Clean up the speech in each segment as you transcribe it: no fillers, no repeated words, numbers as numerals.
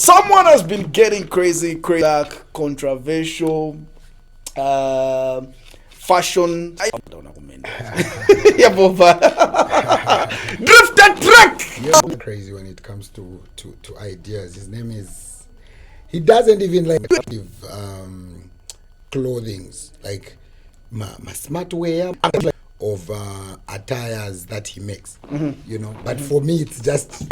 someone has been getting crazy, black, controversial, fashion. I don't know, man. Yeah, Boba. Drifta track. You're crazy when it comes to ideas. His name is. He doesn't even like clothings like my smart wear of attires that he makes, you know. But for me, it's just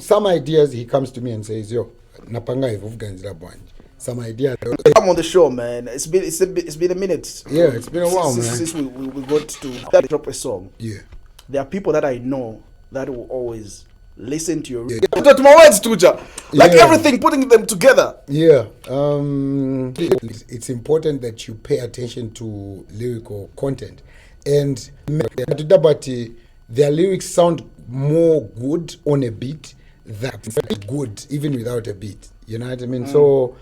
some ideas. He comes to me and says, "Yo, napanga ivuganzira bwanji." Some ideas. I'm on the show, man. It's been a minute. Yeah, it's been a while, since we got to drop a song. Yeah, there are people that I know that will always listen to your to my words, Tuja. Like everything, putting them together. Yeah. It's important that you pay attention to lyrical content, and their lyrics sound more good on a beat than good even without a beat. You know what I mean? So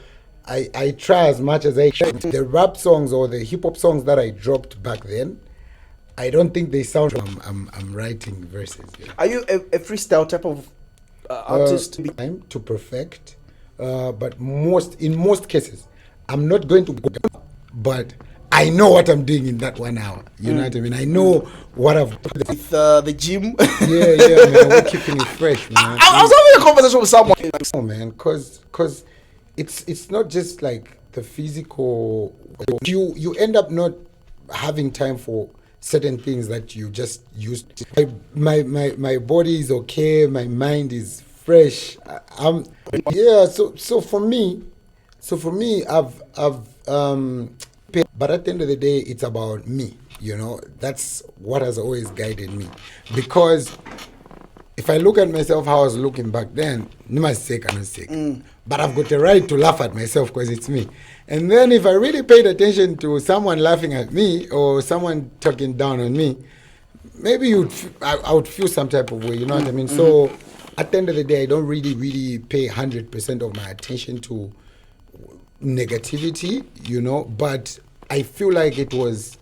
I try as much as I can. The rap songs or the hip hop songs that I dropped back then, I don't think they sound. I'm writing verses. Yeah. Are you a freestyle type of artist? Time to perfect, but in most cases, I'm not going to go, but I know what I'm doing in that 1 hour. You know what I mean? I know what I've with the gym. yeah, man. We're keeping it fresh, man. I was having a conversation with someone. Oh, man, cause it's not just like the physical. You end up not having time for certain things that you just used. My body is okay. My mind is fresh. So for me, I've but at the end of the day, it's about me. You know, that's what has always guided me. Because if I look at myself how I was looking back then, I'm sick. But I've got the right to laugh at myself because it's me. And then if I really paid attention to someone laughing at me or someone talking down on me, maybe I would feel some type of way, you know what I mean? So at the end of the day, I don't really pay 100% of my attention to negativity, you know, but I feel like it was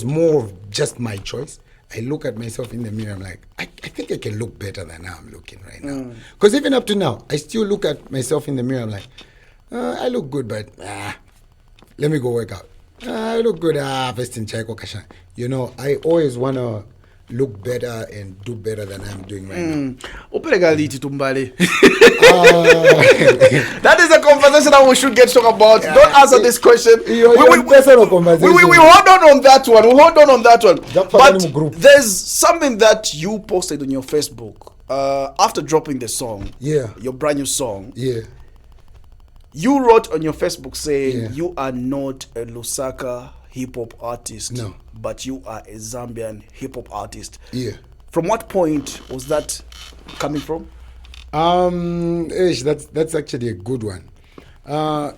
more of just my choice. I look at myself in the mirror, I'm like, I think I can look better than how I'm looking right now. Because even up to now, I still look at myself in the mirror, I'm like, I look good, but let me go work out. I look good, you know, I always want to look better and do better than I'm doing right now. That is a conversation that we should get talk about. Don't answer this question. We hold on that one. But there's something that you posted on your Facebook after dropping the song. Yeah. Your brand new song. Yeah. You wrote on your Facebook saying you are not a Lusaka hip-hop artist, no, but you are a Zambian hip-hop artist. Yeah. From what point was that coming from? That's actually a good one.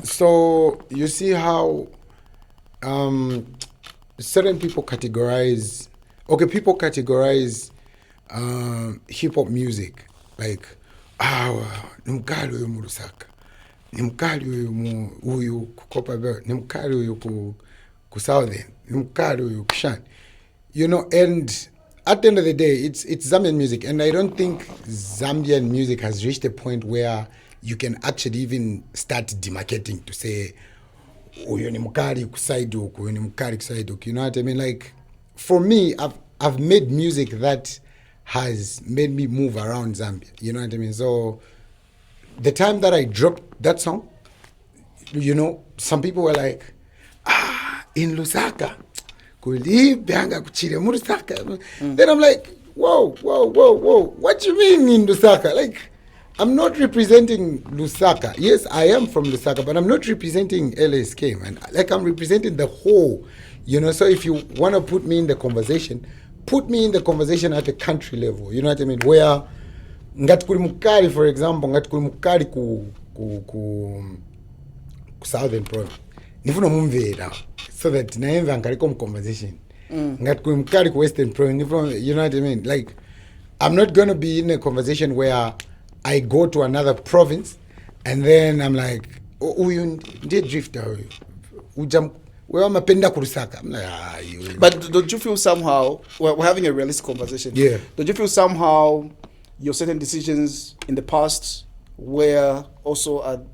So you see how certain people categorize hip-hop music like nimkali uyu mu Lusaka, nimkali uyu kukopa belt, nimkali uyu ku Southern, nimkali uyu kushan, you know. And at the end of the day, it's Zambian music, and I don't think Zambian music has reached a point where you can actually even start demarcating to say uyu ni mkali kusaidu, uyu ni mkali kusaidu, you know what I mean? Like, for me, I've made music that has made me move around Zambia, you know what I mean? So the time that I dropped that song, you know, some people were like, in Lusaka, then I'm like, whoa, what do you mean in Lusaka? Like, I'm not representing Lusaka. Yes, I am from Lusaka, but I'm not representing LSK, man. Like, I'm representing the whole, you know. So if you want to put me in the conversation at a country level, you know what I mean? Where ngatkuli mukali, for example, ngatkuli mukali ku Southern Province. Nifuno mumvera so that naenza nkaliko conversation. Ngatkuli mukali ku Western Province, you know what I mean? Like, I'm not going to be in a conversation where I go to another province and then I'm like, uyu ndiye Drifta uyu. Well, I'm a penda kurusaka. I'm like, But don't you feel somehow, we're having a realistic conversation. Yeah. Don't you feel somehow your certain decisions in the past were also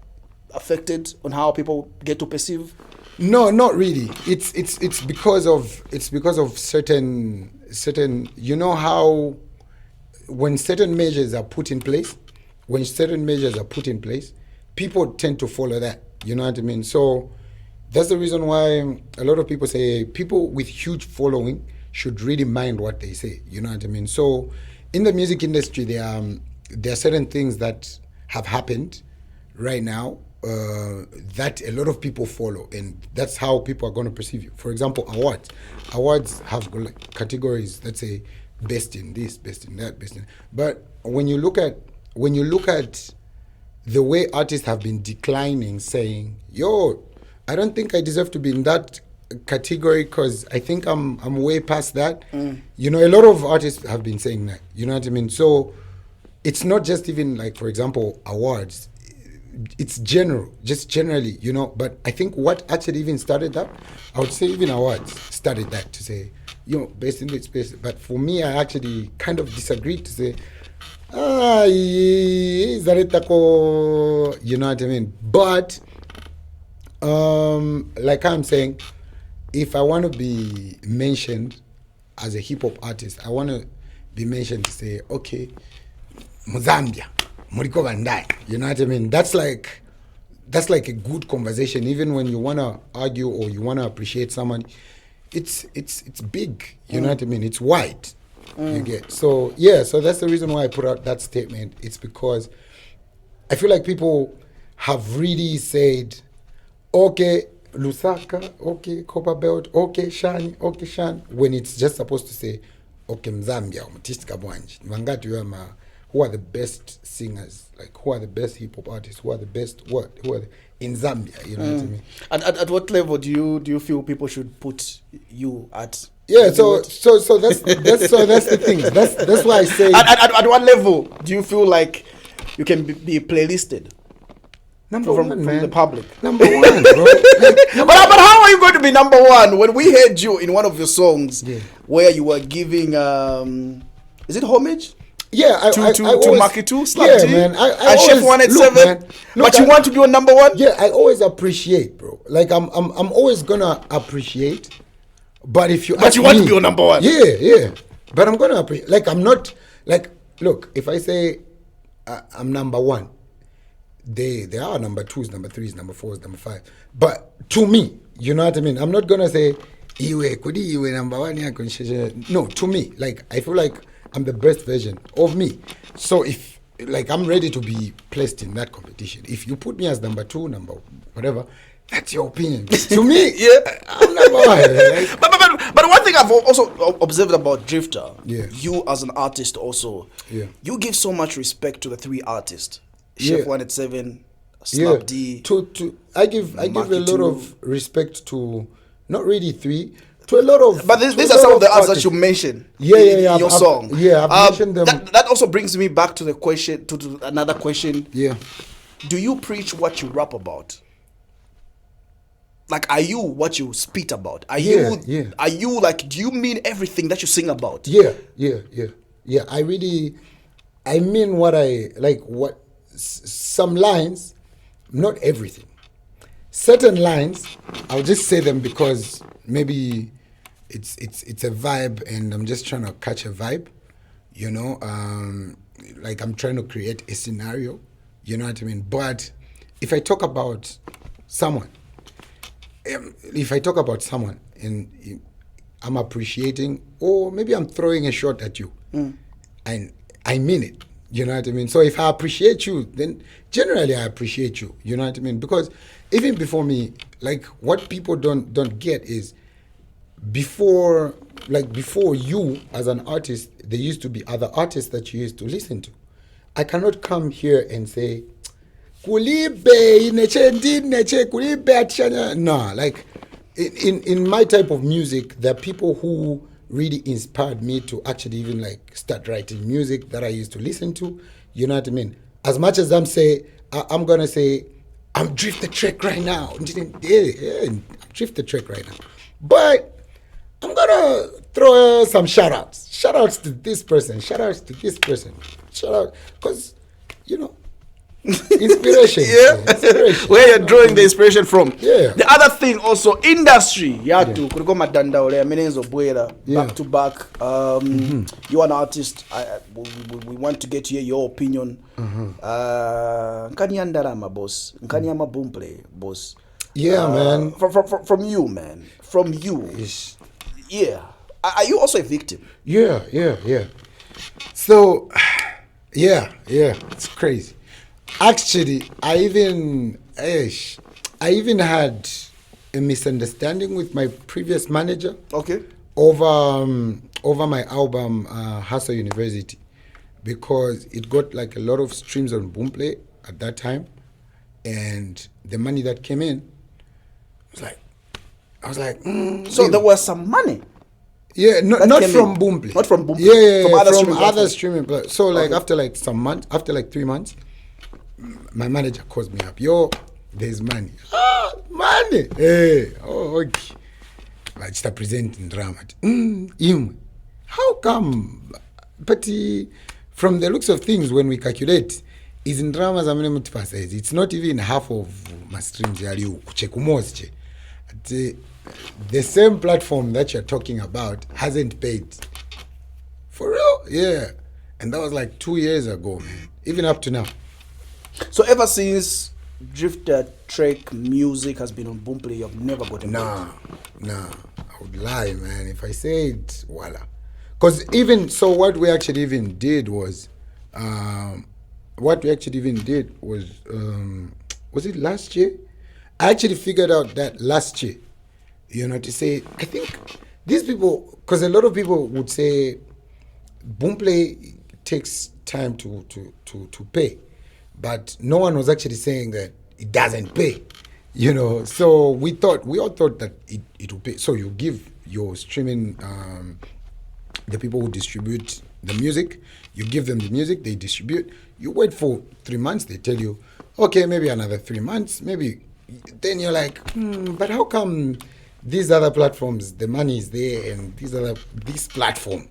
affected on how people get to perceive? No, not really. It's because of certain you know how when certain measures are put in place, people tend to follow that. You know what I mean? So that's the reason why a lot of people say people with huge following should really mind what they say. You know what I mean? So in the music industry, there are certain things that have happened right now that a lot of people follow, and that's how people are going to perceive you. For example, awards have like categories. Let's say best in this, best in that, best in. But when you look at the way artists have been declining, saying, "Yo, I don't think I deserve to be in that category because I think I'm way past that." You know, a lot of artists have been saying that. You know what I mean? So it's not just even like, for example, awards. It's generally, you know. But I think what actually even started that, I would say even awards started that, to say, you know, based in this space. But for me, I actually kind of disagreed to say, you know what I mean? But like I'm saying, if I want to be mentioned as a hip hop artist, I want to be mentioned to say, okay, Mozambia, Muriko Bandai. You know what I mean? That's like a good conversation. Even when you want to argue or you want to appreciate someone, it's big. You know what I mean? It's wide. You get. So yeah, so that's the reason why I put out that statement. It's because I feel like people have really said, okay, Lusaka, okay, Copper Belt, okay, Shani, when it's just supposed to say, okay, Mzambia, who are the best singers, like who are the best hip hop artists, who are the best in Zambia, you know what I mean? At what level do you feel people should put you at? Yeah, so that's the thing. That's why I say. At what level do you feel like you can be playlisted? Number one, man. From the public. Number one, bro. But how are you going to be number one when we heard you in one of your songs where you were giving is it homage? Yeah, to Makitu, Slapdee, yeah, man. and Chef 187. But you want to be on number one? Yeah, I always appreciate, bro. Like I'm always gonna appreciate. But if you want to be on number one. Yeah. But I'm gonna appreciate. Like I'm not like, look, if I say I'm number one, they are number twos, number threes, number fours, number five. But to me, you know what I mean? I'm not gonna say iwe number one. No, to me, like I feel like I'm the best version of me. So if like I'm ready to be placed in that competition. If you put me as number two, number whatever, that's your opinion. To me, I'm number one. But one thing I've also observed about Drifta, you as an artist also, you give so much respect to the three artists. Chef 187, Slapdee. I give a lot of respect to not really three, to a lot of. But these are some of the artists that you mentioned in your song. I've mentioned them. That also brings me back to the question, to another question. Yeah. Do you preach what you rap about? Like, are you what you spit about? Are you like, do you mean everything that you sing about? Yeah. I mean what I like. What some lines, not everything. Certain lines, I'll just say them because maybe it's a vibe, and I'm just trying to catch a vibe. You know, like I'm trying to create a scenario. You know what I mean? But if I talk about someone. And I'm appreciating, or maybe I'm throwing a shot at you, and I mean it, you know what I mean? So if I appreciate you, then generally I appreciate you, you know what I mean? Because even before me, like what people don't get is before you as an artist, there used to be other artists that you used to listen to. I cannot come here and say, no, like in my type of music, there are people who really inspired me to actually even like start writing music that I used to listen to. You know what I mean? As much as I'm gonna say I'm drift the track right now. Drift the track right now. But I'm gonna throw some shout outs to this person, shout outs to this person, shout out, because you know, Inspiration. Inspiration. Where you're drawing the inspiration from. Yeah. The other thing also, industry. Kuliko madanda ole amenenzo bwera back to back. You're an artist. We want to get to hear your opinion. Nkani andarama boss. Nkani ama Boomplay boss. Yeah, man. From you, man. From you. Yeah. Are you also a victim? Yeah. So, yeah, it's crazy. Actually, I even had a misunderstanding with my previous manager. Okay. Over my album Hustle University, because it got like a lot of streams on Boomplay at that time, and the money that came in I was like, so there was some money. Yeah, not from Boomplay. Not from Boomplay. Yeah, from other streaming platforms. So like after like some months, after like 3 months, my manager calls me up. Yo, there's money. Money. Hey, okay. I just presenting drama. How come? But from the looks of things, when we calculate, is in dramas it's not even half of my streams. The same platform that you're talking about hasn't paid. For real? Yeah. And that was like 2 years ago, man. Even up to now. So ever since Drifta track music has been on Boomplay, you've never got a Nah. I would lie, man. If I say it, voila. Because even, so what we actually even did was, was it last year? I actually figured out that last year, to say, I think these people, because a lot of people would say Boomplay takes time to pay, but no one was actually saying that it doesn't pay, So we all thought that it will pay. So you give your streaming, the people who distribute the music, you give them the music, they distribute. You wait for 3 months, they tell you, okay, maybe another 3 months, maybe. Then you're like, but how come these other platforms, the money is there, and this platform,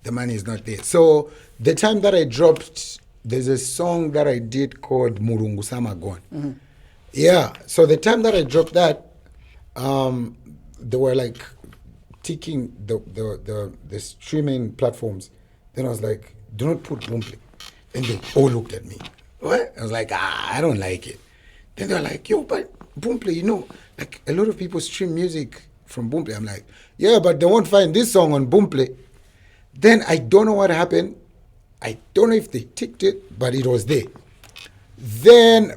the money is not there? So the time that I dropped, there's a song that I did called Murungu Samagon. Mm-hmm. Yeah, so the time that I dropped that, they were like ticking the streaming platforms. Then I was like, do not put Boomplay. And they all looked at me. What? I was like, I don't like it. Then they're like, yo, but Boomplay, like a lot of people stream music from Boomplay. I'm like, yeah, but they won't find this song on Boomplay. Then I don't know what happened. I don't know if they ticked it, but it was there.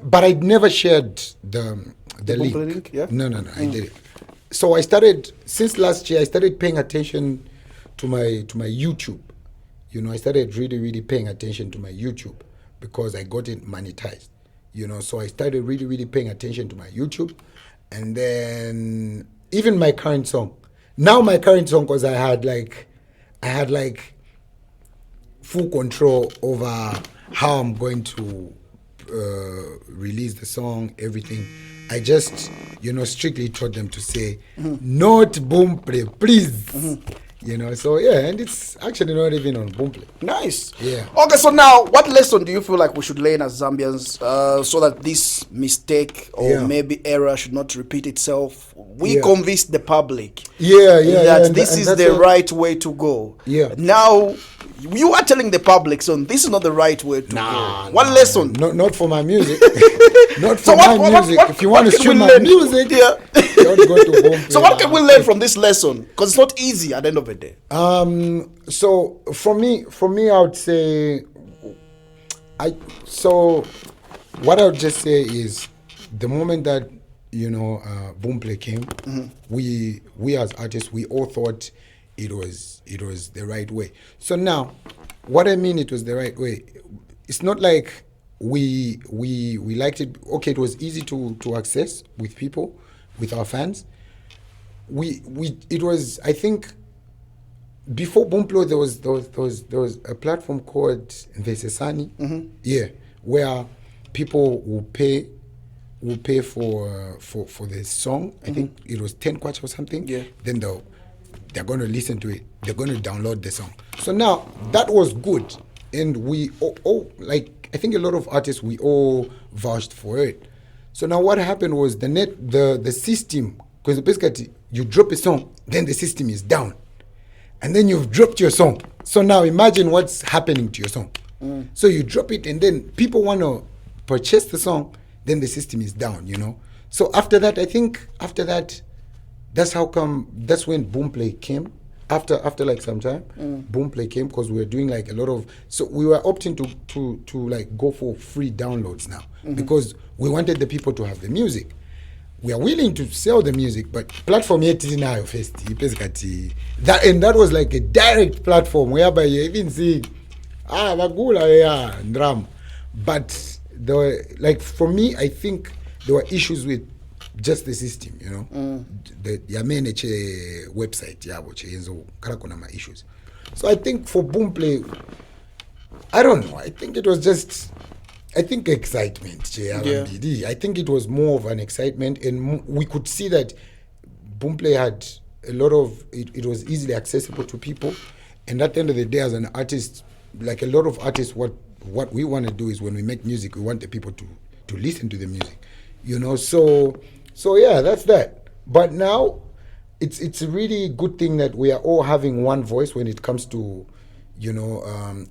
But I'd never shared the link. Yeah? No, I did it. So since last year, I started paying attention to my YouTube. I started really, really paying attention to my YouTube because I got it monetized. So I started really, really paying attention to my YouTube. And then even my current song. Now my current song, because I had full control over how I'm going to release the song, everything. I just, strictly told them to say, not Boomplay, please. So yeah, and it's actually not even on Boomplay. Nice. Yeah. Okay, so now, what lesson do you feel like we should learn as Zambians so that this mistake or maybe error should not repeat itself? We convince the public that this is the right way to go. Yeah. Now, you are telling the public, so this is not the right way to go. What lesson? Not for my music. Not for my music. If you want to stream my music, don't go to Boomplay. So what can we learn from this lesson? Because it's not easy at the end of the day. So for me, I would say, what I would just say is, the moment that Boomplay came, we as artists, we all thought it was the right way. So now, what I mean it was the right way, it's not like we liked it. Okay, it was easy to access with people, with our fans. It was, I think, before Boomplay there was a platform called Vesesani, where people will pay for the song. I think it was 10 kwacha or something. Yeah. Then they're going to listen to it. They're going to download the song. So now that was good, and we I think a lot of artists, we all vouched for it. So now what happened was the system, because basically you drop a song, then the system is down. And then you've dropped your song. So now imagine what's happening to your song. So you drop it and then people want to purchase the song, then the system is down, you know. So after that, I think that's when Boomplay came. After like some time, Boomplay came because we were doing like a lot of, so we were opting to like go for free downloads now because we wanted the people to have the music. We are willing to sell the music, but platform yet is now first. That was like a direct platform whereby you even see drum. But like for me, I think there were issues with just the system, you know. The yameneche website yabo chenzo kala kuna ma issues. So I think for Boomplay, I don't know. I think it was just excitement. I think it was more of an excitement, and we could see that Boomplay had a lot of it was easily accessible to people. And at the end of the day, as an artist, like a lot of artists, what we want to do is when we make music, we want the people to listen to the music, you know. So yeah, that's that. But now, it's a really good thing that we are all having one voice when it comes to, you know,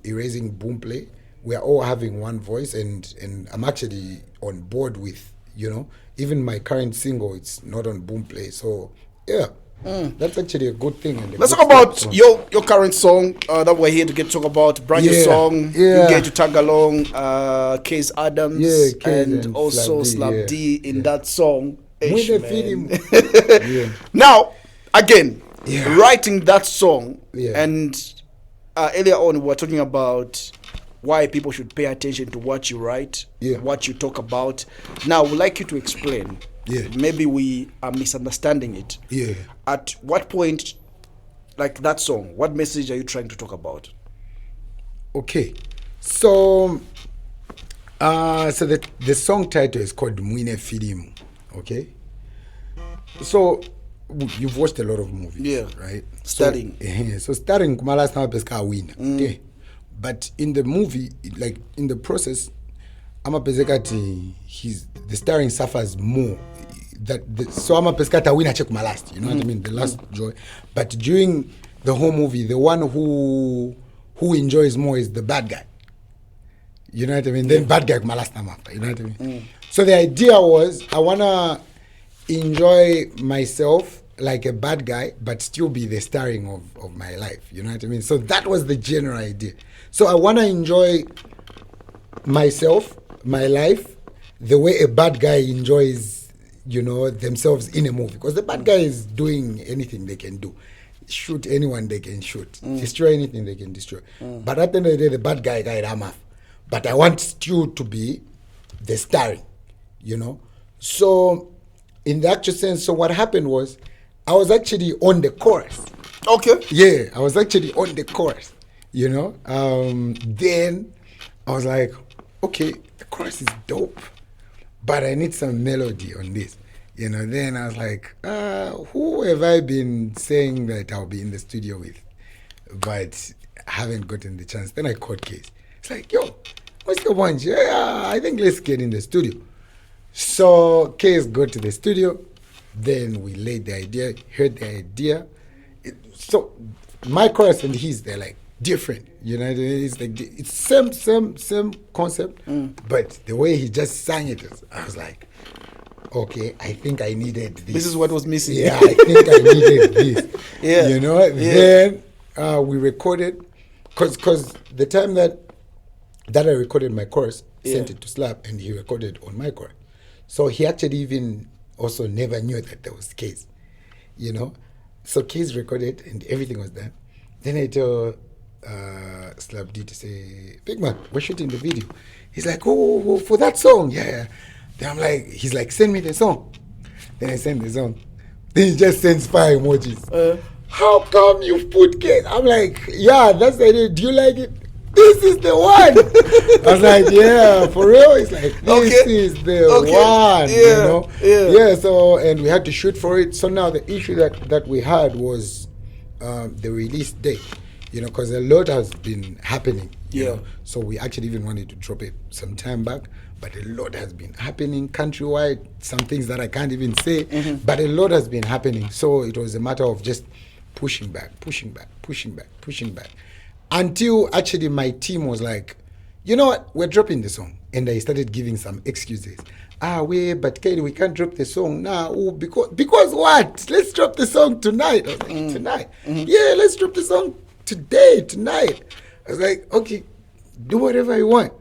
erasing Boomplay. We are all having one voice, and I'm actually on board with, you know, even my current single, it's not on Boomplay. So yeah, that's actually a good thing. And let's talk about your current song that we're here to talk about. Brand new song. You get to tag along Case Adams and also Slapdee in that song. Now, again, writing that song, and earlier on we were talking about why people should pay attention to what you write, what you talk about. Now, I would like you to explain. Maybe we are misunderstanding it. At what point, like that song, what message are you trying to talk about? Okay, so the song title is called Mwine Filimu. Okay, so you've watched a lot of movies, right? Starting. So starting Kumala Sama Peska win. Okay, but in the movie, like in the process, Ama Pezekati, the starring suffers more. So Ama Peskata win check my last. You know what I mean? The last joy. But during the whole movie, the one who enjoys more is the bad guy. You know what I mean? Then bad guy my last time after. You know what I mean? So the idea was I wanna enjoy myself like a bad guy, but still be the starring of my life. You know what I mean? So that was the general idea. So I wanna enjoy myself, my life, the way a bad guy enjoys, you know, themselves in a movie. Because the bad guy is doing anything they can do. Shoot anyone they can shoot. Destroy anything they can destroy. But at the end of the day, the bad guy Ramaf. But I want Stu to be the starring, you know. So in the actual sense, so what happened was I was actually on the chorus. Okay. Yeah, I was actually on the chorus, you know. Then I was like, okay, the chorus is dope, but I need some melody on this. You know, then I was like, who have I been saying that I'll be in the studio with, but haven't gotten the chance? Then I called Case. It's like, yo, what's the one? Yeah, I think let's get in the studio. So Case got to the studio. Then we laid the idea, heard the idea. So my chorus and his, they're like different. You know, it's like it's same concept, but the way he just sang it, I was like, okay, I think I needed this. This is what was missing. Yeah, I think I needed this. Yeah, you know. Yeah. Then we recorded, cause the time that I recorded my chorus, sent it to Slap, and he recorded on my chorus. So he actually even also never knew that there was Case, you know. So Case recorded and everything was done. Then I told Slapdee to say, big man, we're shooting the video. He's like, oh, for that song, yeah. Then I'm like, he's like, send me the song. Then I send the song. Then he just sends 5 emojis. How come you put Case? I'm like, yeah, that's the idea. Do you like it? This is the one. I was like, yeah, for real. It's like, this is the one. You know? Yeah. So, and we had to shoot for it. So now the issue that we had was the release date. You know, because a lot has been happening. You know? So we actually even wanted to drop it some time back, but a lot has been happening countrywide. Some things that I can't even say, but a lot has been happening. So it was a matter of just pushing back, until actually my team was like, you know what, we're dropping the song. And I started giving some excuses. But Katie, we can't drop the song now. Because what? Let's drop the song tonight. I was like, tonight? Yeah, let's drop the song tonight. I was like, okay, do whatever you want.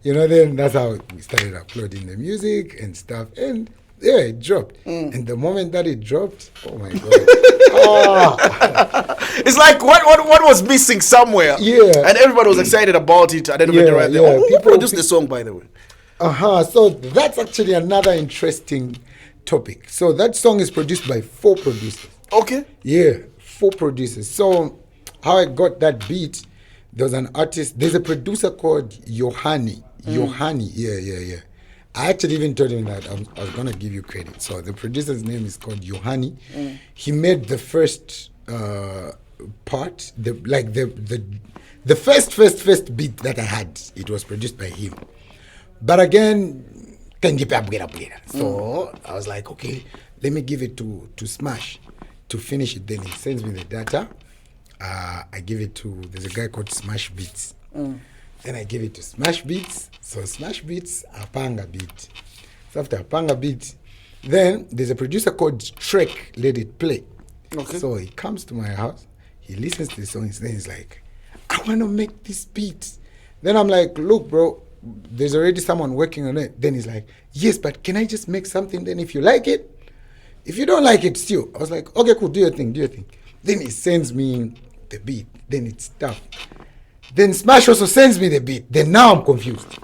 You know, then that's how we started uploading the music and stuff. And yeah, it dropped. And the moment that it dropped, oh my God. It's like what was missing somewhere. Yeah. And everybody was excited about it. I didn't know right there. Who produced the song, by the way? So that's actually another interesting topic. So that song is produced by 4 producers. Okay. Yeah, 4 producers. So how I got that beat, there's an artist, there's a producer called Yohani. Yeah. I actually even told him that I was going to give you credit. So the producer's name is called Yohani. He made the first part, the first beat that I had. It was produced by him. But again, so I was like, okay, let me give it to Smash to finish it. Then he sends me the data. I give it to, there's a guy called Smash Beats. Then I give it to Smash Beats. So Smash Beats, Apanga Beat. So after Apanga Beat, then there's a producer called Trek, Let It Play. Okay. So he comes to my house, he listens to the song, then he's like, I want to make this beat. Then I'm like, look, bro, there's already someone working on it. Then he's like, yes, but can I just make something? Then if you like it, if you don't like it still. I was like, okay, cool, do your thing. Then he sends me the beat. Then it's tough. Then Smash also sends me the beat. Then now I'm confused.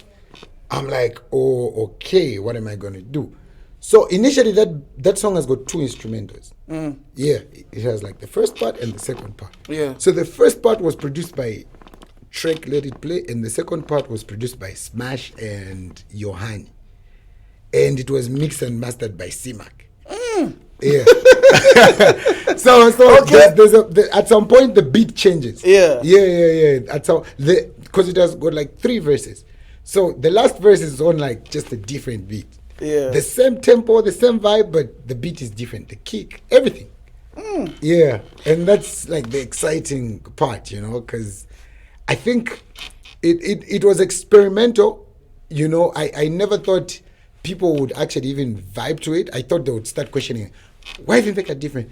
I'm like, oh, okay, what am I going to do? So initially that song has got 2 instrumentals. Yeah, it has like the first part and the second part. Yeah. So the first part was produced by Trek, Let It Play, and the second part was produced by Smash and Yohani. And it was mixed and mastered by C-Mac. Yeah. so okay. At some point the beat changes. Yeah. Because it has got like 3 verses. So the last verse is on like just a different beat. Yeah. The same tempo, the same vibe, but the beat is different. The kick, everything. Yeah. And that's like the exciting part, you know, because I think it was experimental. You know, I never thought people would actually even vibe to it. I thought they would start questioning, why didn't they make it different?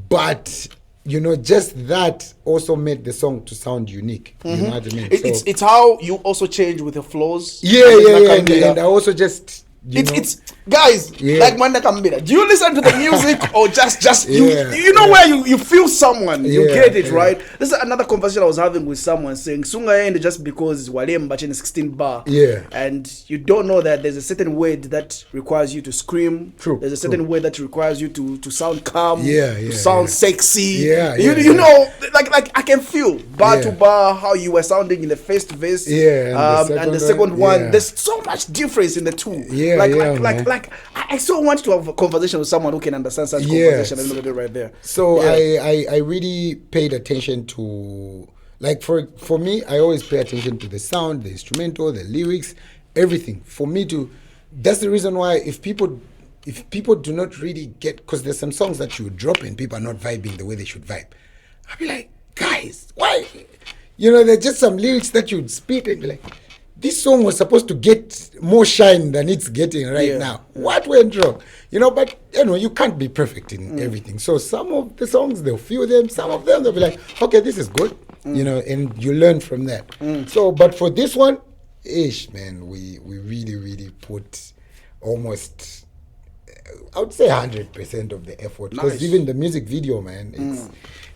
But, you know, just that also made the song to sound unique. You know what I mean? It's how you also change with the flows. Yeah. And I also just... It's guys, like Manda Kambira. Do you listen to the music or just you know where you feel someone, you get it, right? This is another conversation I was having with someone saying Sunga end just because Walem Bachin 16 bar. Yeah. And you don't know that there's a certain word that requires you to scream. True. There's a certain word that requires you to sound calm, to sound sexy. You know, like I can feel bar to bar how you were sounding in the first verse. And the second one. There's so much difference in the two. I so want to have a conversation with someone who can understand such conversation and do right there. So I really paid attention to, like, for me, I always pay attention to the sound, the instrumental, the lyrics, everything. For me to, that's the reason why if people do not really get, because there's some songs that you drop and people are not vibing the way they should vibe. I'll be like, guys, why? You know, there's just some lyrics that you'd spit and be like, this song was supposed to get more shine than it's getting right now. What went wrong? You know, but, you know, you can't be perfect in everything. So some of the songs, they'll feel them. Some of them, they'll be like, okay, this is good. You know, and you learn from that. So, but for this one, man, we really, really put almost, I would say 100% of the effort. Because even the music video, man,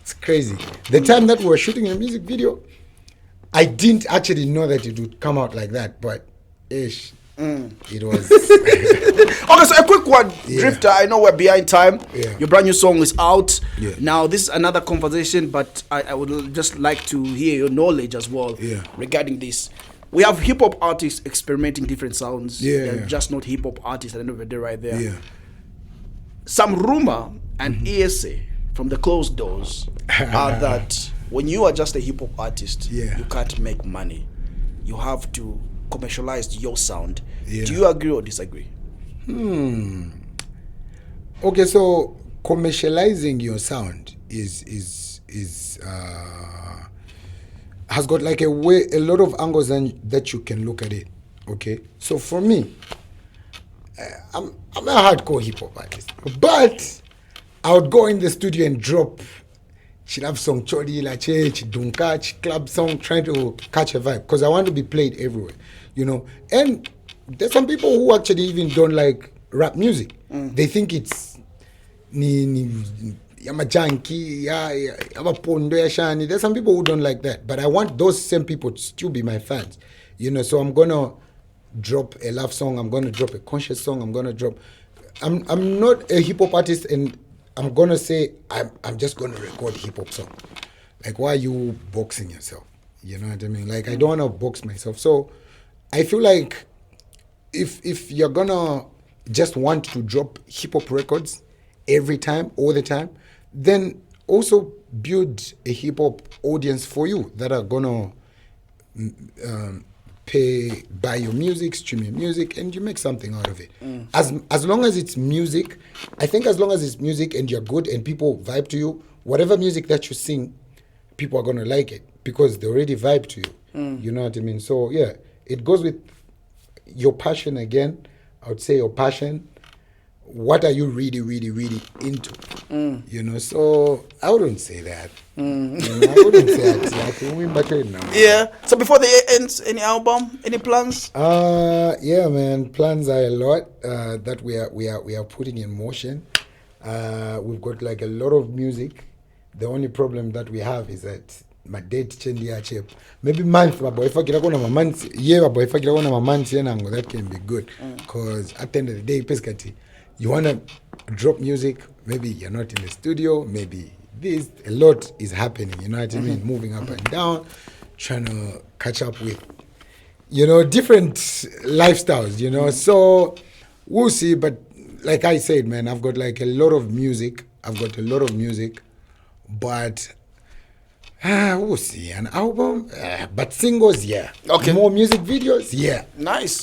it's crazy. The time that we were shooting a music video, I didn't actually know that it would come out like that, but it was. Okay, so a quick one, Drifta. I know we're behind time. Your brand new song is out. Now, this is another conversation, but I would just like to hear your knowledge as well regarding this. We have hip hop artists experimenting different sounds. They're just not hip hop artists at the end of the day, right there. Some rumor and ESA from the closed doors are that when you are just a hip hop artist, you can't make money. you have to commercialize your sound. Yeah. Do you agree or disagree? Okay, so commercializing your sound has got like a lot of angles that you can look at it. Okay, so for me, I'm a hardcore hip hop artist, but I would go in the studio and drop love song, chodi lache, dunka, club song, trying to catch a vibe because I want to be played everywhere, you know. And there's some people who actually even don't like rap music. They think it's yamajanki, yamapondo yashani. There's some people who don't like that, but I want those same people to still be my fans, you know. So I'm gonna drop a love song. I'm gonna drop a conscious song. I'm not a hip hop artist, and I'm gonna say I'm just gonna record hip hop song. Like, why are you boxing yourself? You know what I mean? Like, I don't wanna box myself. So I feel like if you're gonna just want to drop hip hop records every time, all the time, then also build a hip hop audience for you that are gonna buy your music, stream your music, and you make something out of it. As long as it's music, I think as long as it's music and you're good and people vibe to you, whatever music that you sing, people are gonna like it because they already vibe to you. You know what I mean? So yeah, it goes with your passion again. I would say your passion. What are you really, really, really into? You know, so I wouldn't say that. You know, I wouldn't say that. Like, we better now. Yeah. So before the year ends, any album, any plans? Yeah, man. Plans are a lot that we are putting in motion. We've got like a lot of music. The only problem that we have is that my date change maybe month, but if I get on my month, yeah, but if I get on my month, that can be good. Because at the end of the day, basically, you want to drop music, maybe you're not in the studio, maybe a lot is happening, you know what I mean? Moving up and down, trying to catch up with, you know, different lifestyles, you know. So we'll see, but like I said, man, I've got like a lot of music. But we'll see. An album, but singles, yeah. Okay. More music videos, yeah. Nice.